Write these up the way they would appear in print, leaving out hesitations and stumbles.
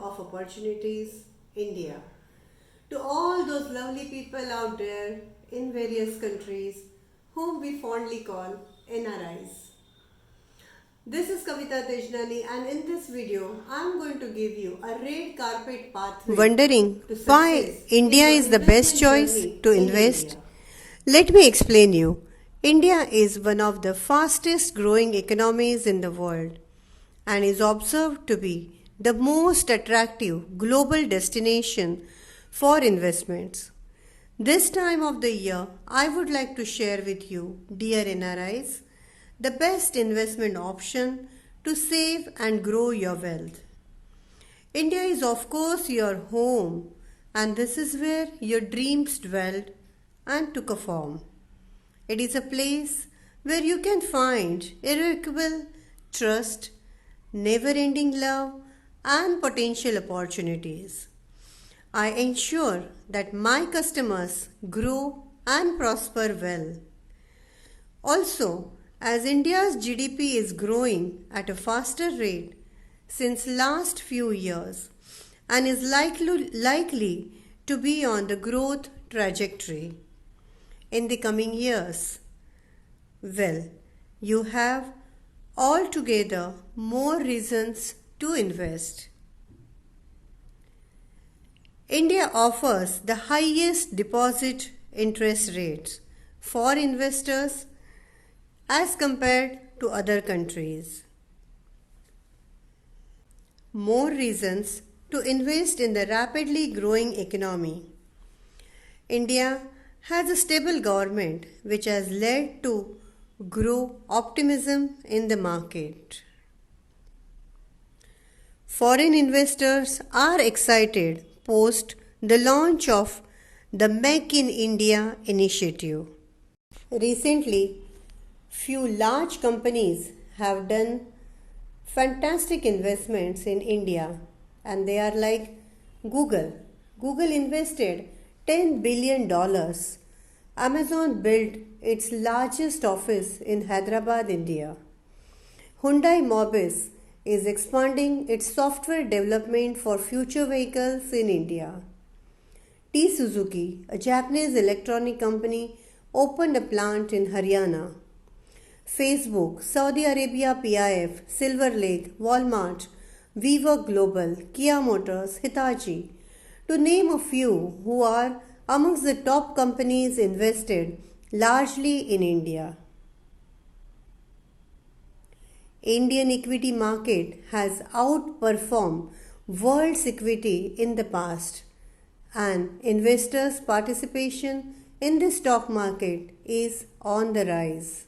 of opportunities, India. To all those lovely people out there in various countries whom we fondly call NRIs. This is Kavita Tejnani, and in this video I am going to give you a red carpet pathway. Wondering to why success India in is your the best investment choice journey to in invest? India. Let me explain you. India is one of the fastest growing economies in the world and is observed to be the most attractive global destination for investments. This time of the year, I would like to share with you, dear NRIs, the best investment option to save and grow your wealth. India is, of course, your home, and this is where your dreams dwelled and took a form. It is a place where you can find irrevocable trust, never ending love, and potential opportunities. I ensure that my customers grow and prosper well. Also, as India's GDP is growing at a faster rate since last few years and is likely to be on the growth trajectory in the coming years, well, you have altogether more reasons to invest. India offers the highest deposit interest rates for investors as compared to other countries. More reasons to invest in the rapidly growing economy. India has a stable government which has led to grow optimism in the market. Foreign investors are excited post the launch of the Make in India initiative. Recently, few large companies have done fantastic investments in India, and they are like Google. Google invested $10 billion. Amazon built its largest office in Hyderabad, India. Hyundai Mobis is expanding its software development for future vehicles in India. T Suzuki, a Japanese electronic company, opened a plant in Haryana. Facebook, Saudi Arabia PIF, Silver Lake, Walmart, WeWork Global, Kia Motors, Hitachi, to name a few who are amongst the top companies invested largely in India. Indian equity market has outperformed world's equity in the past, and investors' participation in the stock market is on the rise.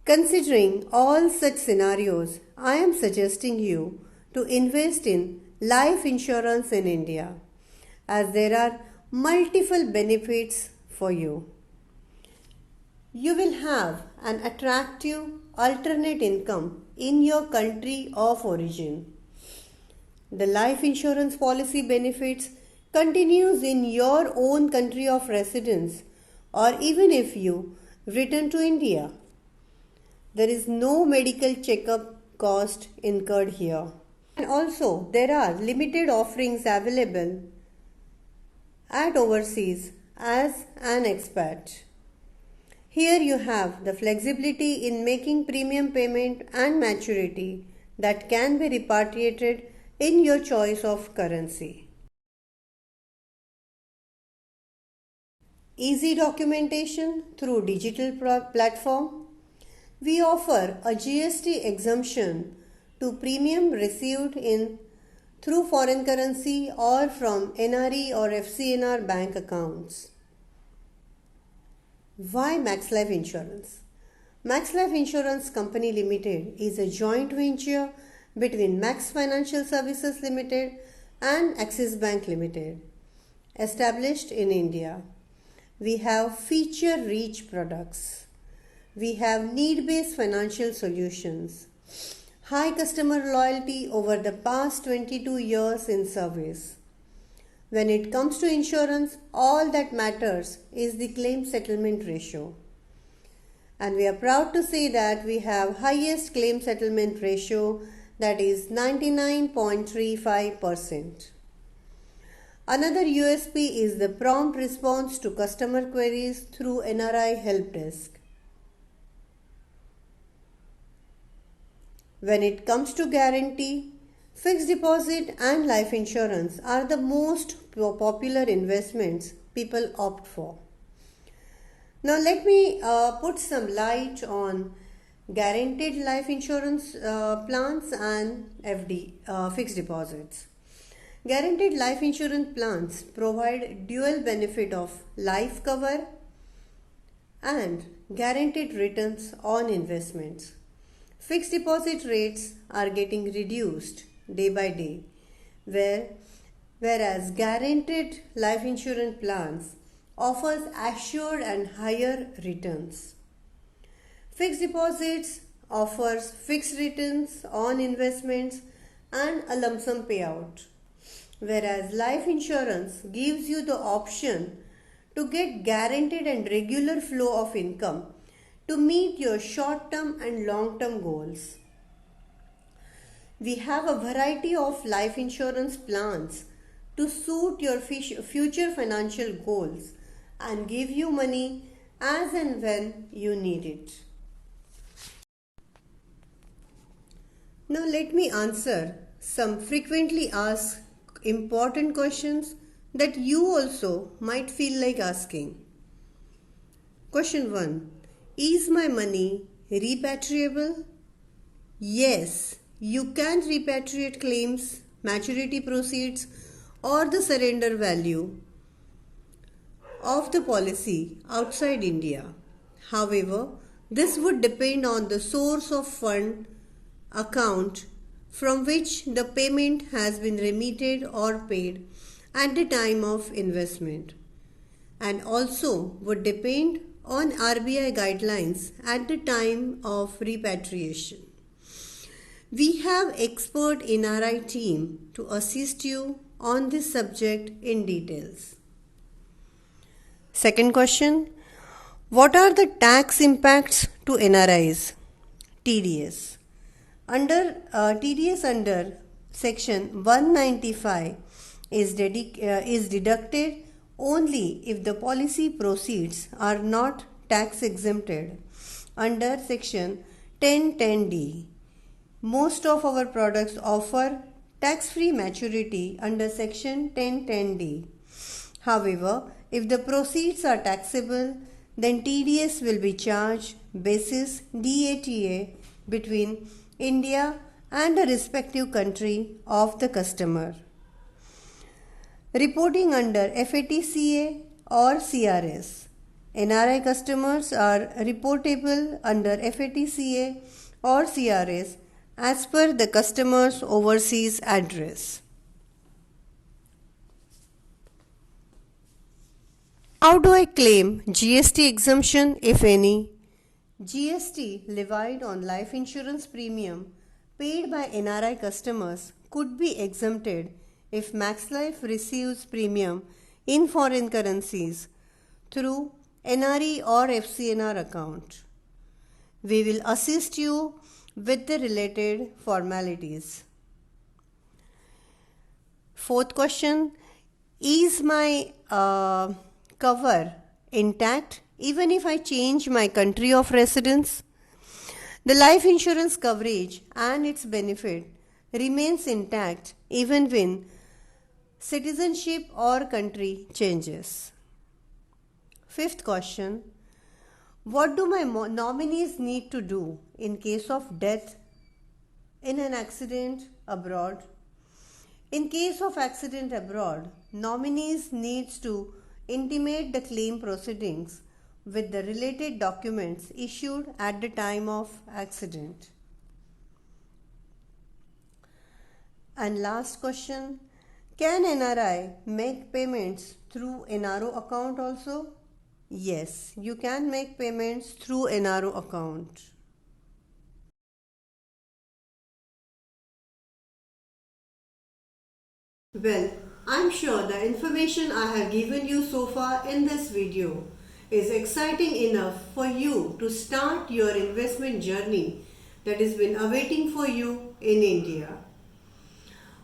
Considering all such scenarios, I am suggesting you to invest in life insurance in India, as there are multiple benefits for you. You will have an attractive alternate income in your country of origin. The life insurance policy benefits continues in your own country of residence, or even if you return to India. There is no medical checkup cost incurred here. And also, there are limited offerings available at overseas as an expat. Here you have the flexibility in making premium payment and maturity that can be repatriated in your choice of currency. Easy documentation through digital platform. We offer a GST exemption to premium received in through foreign currency or from NRE or FCNR bank accounts. Why Max Life Insurance? Max Life Insurance Company Limited is a joint venture between Max Financial Services Limited and Axis Bank Limited, established in India. We have feature-rich products. We have need-based financial solutions. High customer loyalty over the past 22 years in service. When it comes to insurance, all that matters is the claim settlement ratio. And we are proud to say that we have highest claim settlement ratio that is 99.35%. Another USP is the prompt response to customer queries through NRI help desk. When it comes to guarantee, fixed deposit and life insurance are the most popular investments people opt for. Now, let me put some light on guaranteed life insurance plans and FD, fixed deposits. Guaranteed life insurance plans provide dual benefit of life cover and guaranteed returns on investments. Fixed deposit rates are getting reduced day by day, whereas guaranteed life insurance plans offers assured and higher returns. Fixed deposits offers fixed returns on investments and a lump sum payout, whereas life insurance gives you the option to get guaranteed and regular flow of income to meet your short-term and long-term goals. We have a variety of life insurance plans to suit your future financial goals and give you money as and when you need it. Now let me answer some frequently asked important questions that you also might feel like asking. Question 1. Is my money repatriable? Yes, you can repatriate claims, maturity proceeds, or the surrender value of the policy outside India. However, this would depend on the source of fund account from which the payment has been remitted or paid at the time of investment, and also would depend on RBI guidelines at the time of repatriation. We have expert NRI team to assist you on this subject in details. Second question, what are the tax impacts to NRIs? TDS. TDS under section 195 is deducted only if the policy proceeds are not tax exempted under section 1010D. Most of our products offer tax-free maturity under section 1010D. However, if the proceeds are taxable, then TDS will be charged basis DATA between India and the respective country of the customer. Reporting under FATCA or CRS. NRI customers are reportable under FATCA or CRS as per the customer's overseas address. How do I claim GST exemption, if any? GST levied on life insurance premium paid by NRI customers could be exempted if Max Life receives premium in foreign currencies through NRE or FCNR account. We will assist you with the related formalities. Fourth question, is my cover intact even if I change my country of residence? The life insurance coverage and its benefit remains intact even when citizenship or country changes. Fifth question, what do my nominees need to do in case of death in an accident abroad? In case of accident abroad, nominees needs to intimate the claim proceedings with the related documents issued at the time of accident. And last question, can NRI make payments through NRO account also? Yes, you can make payments through NRO account. Well, I'm sure the information I have given you so far in this video is exciting enough for you to start your investment journey that has been awaiting for you in India.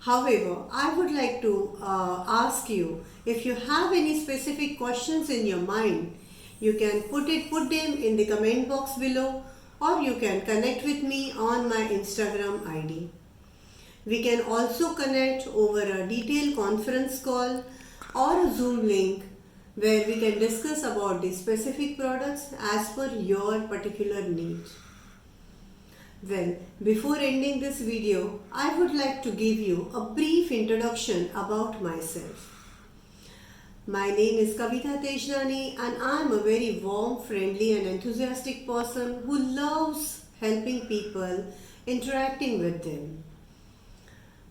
However, I would like to ask you, if you have any specific questions in your mind, you can put them in the comment box below, or you can connect with me on my Instagram ID. We can also connect over a detailed conference call or a Zoom link where we can discuss about the specific products as per your particular need. Well, before ending this video, I would like to give you a brief introduction about myself. My name is Kavita Tejnani and I am a very warm, friendly and enthusiastic person who loves helping people, interacting with them.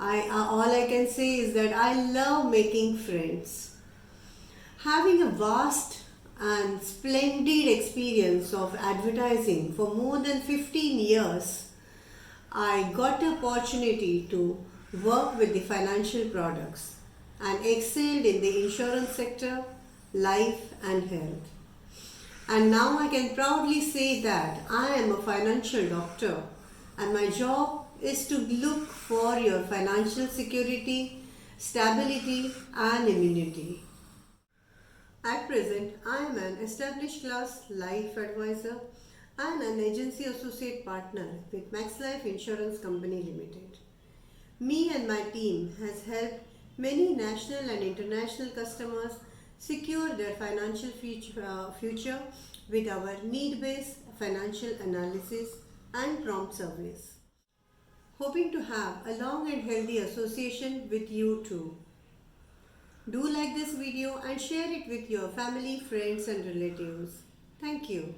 All I can say is that I love making friends. Having a vast and splendid experience of advertising for more than 15 years, I got the opportunity to work with the financial products and excelled in the insurance sector, life and health. And now I can proudly say that I am a financial doctor and my job is to look for your financial security, stability and immunity. At present, I am an established class life advisor and an agency associate partner with Max Life Insurance Company Limited. Me and my team has helped many national and international customers secure their financial future with our need-based financial analysis and prompt service. Hoping to have a long and healthy association with you too. Do like this video and share it with your family, friends and relatives. Thank you.